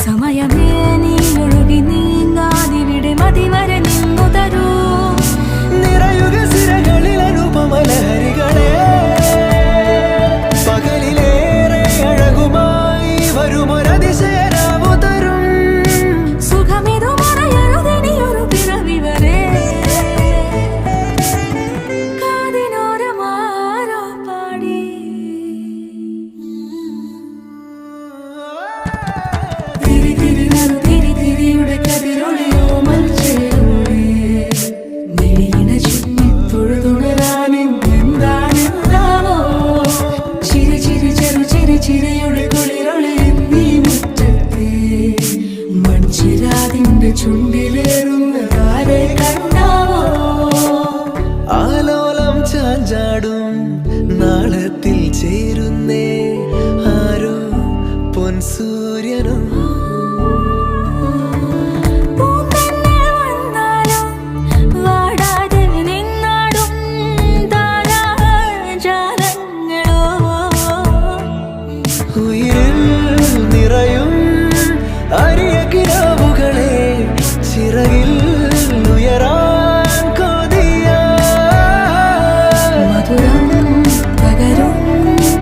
സമയമേ നീ ഒഴുകി നീങ്ങാതിവിടെ മതിവരെ നിന്നു തരൂ. നിറയുക സിരകളിൽ അനുപമലഹരികളെ, പകലിലേറെ അഴകുമായി വരുമൊരതിശയരാവു തരും. സുഖമിതു മറയരുതിനിയൊരു പിറവി വരെ. കാതിനോരമാരോ പാടി തിരി തിരി നറു തിരി തിരിയുടെ കതിരൊളിയോ മൽച്ചേരുളേ. മിഴിയിണ ചുറ്റി തൊഴുതുണരാനെന്താണെന്താവോ. ചിരി ചിരി ചെറു ചിരി ചിരിയുടെ കുളിരൊളി നീ മുറ്റത്തെ മൺചിരാതിന്റെ ചുണ്ടിലേറുന്നതാരെ കണ്ടാവോ. ആലോലം ചാഞ്ചാടും നാളത്തിൽ ചേരുന്നേ ആരോ പൊൻസൂര്യനും. പൂന്തന്നെ വന്നാലും വാടാതെ നിന്നാടും താരാജാലങ്ങളോ. ഉയര